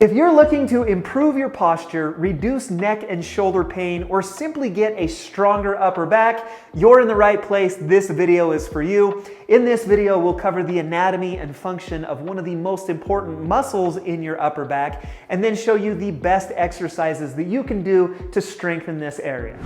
If you're looking to improve your posture, reduce neck and shoulder pain, or simply get a stronger upper back, you're in the right place. This video is for you. In this video, we'll cover the anatomy and function of one of the most important muscles in your upper back, and then show you the best exercises that you can do to strengthen this area.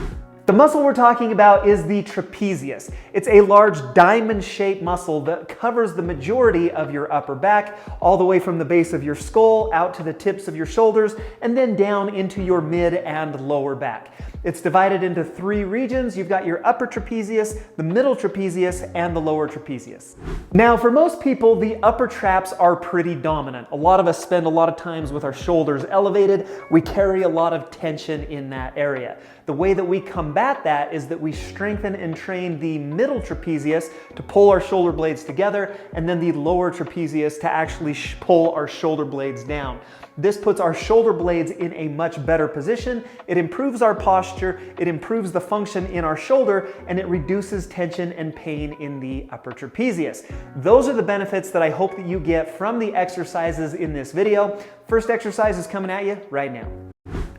The muscle we're talking about is the trapezius. It's a large diamond-shaped muscle that covers the majority of your upper back, all the way from the base of your skull out to the tips of your shoulders, and then down into your mid and lower back. It's divided into three regions. You've got your upper trapezius, the middle trapezius, and the lower trapezius. Now, for most people, the upper traps are pretty dominant. A lot of us spend a lot of times with our shoulders elevated. We carry a lot of tension in that area. The way that we combat that is that we strengthen and train the middle trapezius to pull our shoulder blades together, and then the lower trapezius to actually pull our shoulder blades down. This puts our shoulder blades in a much better position. It improves our posture, it improves the function in our shoulder, and it reduces tension and pain in the upper trapezius. Those are the benefits that I hope that you get from the exercises in this video. First exercise is coming at you right now.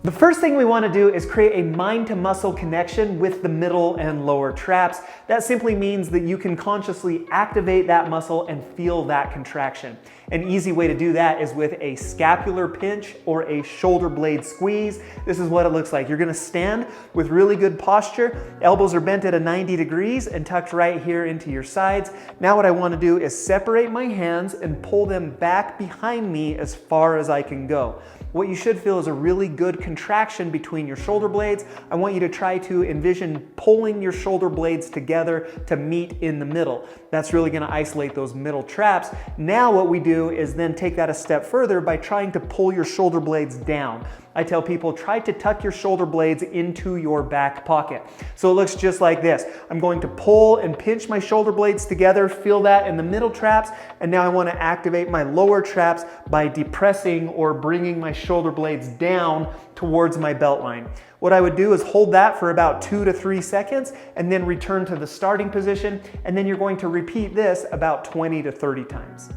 The first thing we want to do is create a mind-to-muscle connection with the middle and lower traps. That simply means that you can consciously activate that muscle and feel that contraction. An easy way to do that is with a scapular pinch or a shoulder blade squeeze. This is what it looks like. You're going to stand with really good posture. Elbows are bent at a 90 degrees and tucked right here into your sides. Now what I want to do is separate my hands and pull them back behind me as far as I can go. What you should feel is a really good contraction between your shoulder blades. I want you to try to envision pulling your shoulder blades together to meet in the middle. That's really going to isolate those middle traps. Now what we do is then take that a step further by trying to pull your shoulder blades down. I tell people, try to tuck your shoulder blades into your back pocket. So it looks just like this. I'm going to pull and pinch my shoulder blades together, feel that in the middle traps, and now I want to activate my lower traps by depressing or bringing my shoulder blades down towards my belt line. What I would do is hold that for about 2 to 3 seconds and then return to the starting position, and then you're going to repeat this about 20 to 30 times.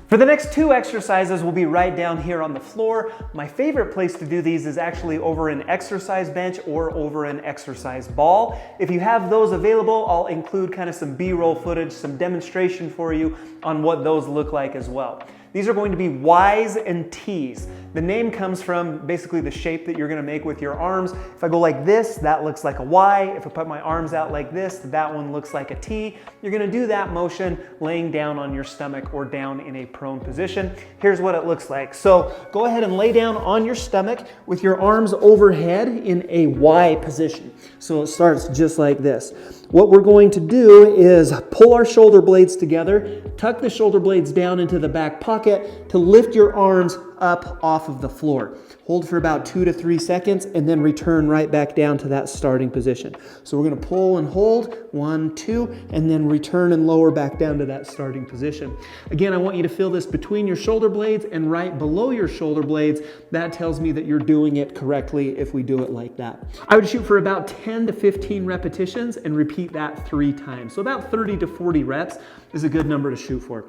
For the next two exercises, we'll be right down here on the floor. My favorite place to do these is actually over an exercise bench or over an exercise ball. If you have those available, I'll include kind of some B-roll footage, some demonstration for you on what those look like as well. These are going to be Ys and Ts. The name comes from basically the shape that you're going to make with your arms. If I go like this, that looks like a Y. If I put my arms out like this, that one looks like a T. You're going to do that motion laying down on your stomach or down in a prone position. Here's what it looks like. So go ahead and lay down on your stomach with your arms overhead in a Y position. So it starts just like this. What we're going to do is pull our shoulder blades together, tuck the shoulder blades down into the back pocket to lift your arms up off of the floor. Hold for about 2 to 3 seconds and then return right back down to that starting position. So we're going to pull and hold, 1, 2, and then return and lower back down to that starting position. Again, I want you to feel this between your shoulder blades and right below your shoulder blades. That tells me that you're doing it correctly if we do it like that. I would shoot for about 10 to 15 repetitions and repeat that 3 times. So about 30 to 40 reps is a good number to shoot for.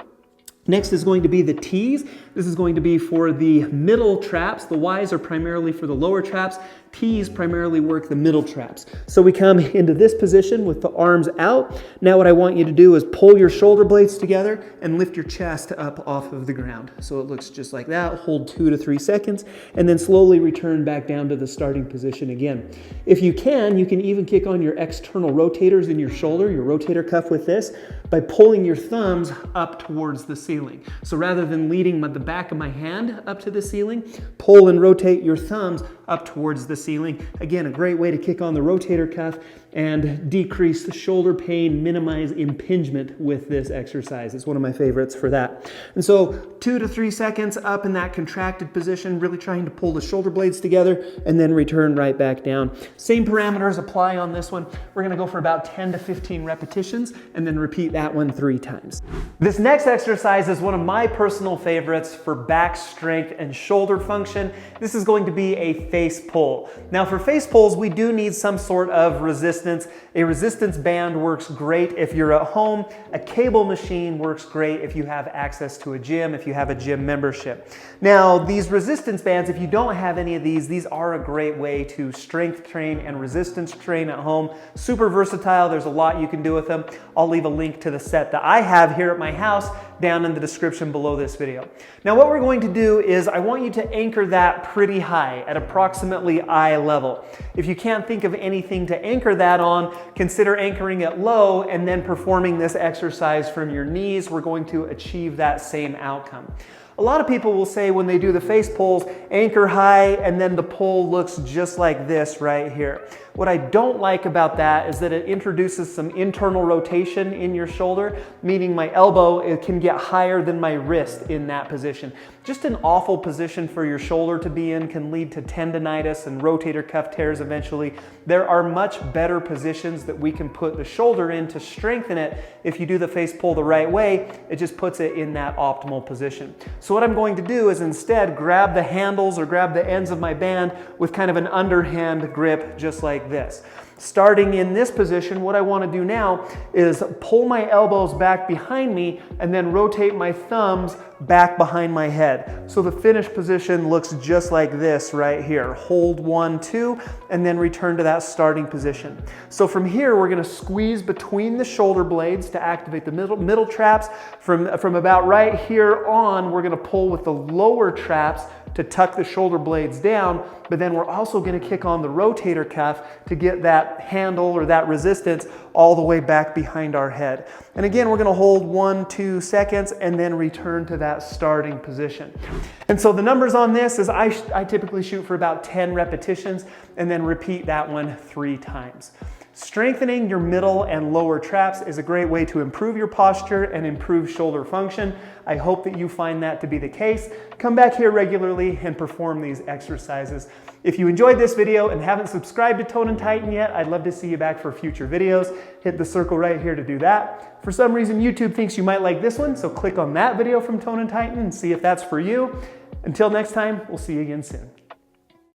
Next is going to be the Ts. This is going to be for the middle traps. The Ys are primarily for the lower traps. Ts primarily work the middle traps. So we come into this position with the arms out. Now what I want you to do is pull your shoulder blades together and lift your chest up off of the ground. So it looks just like that. Hold 2 to 3 seconds and then slowly return back down to the starting position again. If you can even kick on your external rotators in your shoulder, your rotator cuff with this, by pulling your thumbs up towards the ceiling. So rather than leading the back of my hand up to the ceiling, pull and rotate your thumbs up towards the ceiling. Again, a great way to kick on the rotator cuff and decrease the shoulder pain, minimize impingement with this exercise. It's one of my favorites for that. And so 2 to 3 seconds up in that contracted position, really trying to pull the shoulder blades together and then return right back down. Same parameters apply on this one. We're going to go for about 10 to 15 repetitions and then repeat that one 3 times. This next exercise is one of my personal favorites for back strength and shoulder function. This is going to be a face pull. Now for face pulls, we do need some sort of resistance resistance. A resistance band works great if you're at home. A cable machine works great if you have access to a gym, if you have a gym membership. Now, these resistance bands, if you don't have any of these are a great way to strength train and resistance train at home. Super versatile. There's a lot you can do with them. I'll leave a link to the set that I have here at my house down in the description below this video. Now, what we're going to do is I want you to anchor that pretty high at approximately eye level. If you can't think of anything to anchor that on, consider anchoring it low and then performing this exercise from your knees. We're going to achieve that same outcome. A lot of people will say when they do the face pulls, anchor high and then the pull looks just like this right here. What I don't like about that is that it introduces some internal rotation in your shoulder, meaning my elbow, it can get higher than my wrist in that position. Just an awful position for your shoulder to be in, can lead to tendonitis and rotator cuff tears eventually. There are much better positions that we can put the shoulder in to strengthen it. If you do the face pull the right way, it just puts it in that optimal position. So what I'm going to do is instead grab the handles or grab the ends of my band with kind of an underhand grip just like this. Starting in this position, what I want to do now is pull my elbows back behind me and then rotate my thumbs back behind my head. So the finished position looks just like this right here. Hold 1, 2, and then return to that starting position. So from here, we're going to squeeze between the shoulder blades to activate the middle traps. From about right here on, we're going to pull with the lower traps to tuck the shoulder blades down, but then we're also going to kick on the rotator cuff to get that handle or that resistance all the way back behind our head. And again, we're going to hold 1, 2 seconds and then return to that starting position. And so the numbers on this is I typically shoot for about 10 repetitions and then repeat that one 3 times. Strengthening your middle and lower traps is a great way to improve your posture and improve shoulder function. I hope that you find that to be the case. Come back here regularly and perform these exercises. If you enjoyed this video and haven't subscribed to Tone and Tighten yet, I'd love to see you back for future videos. Hit the circle right here to do that. For some reason, YouTube thinks you might like this one, so click on that video from Tone and Tighten and see if that's for you. Until next time, we'll see you again soon.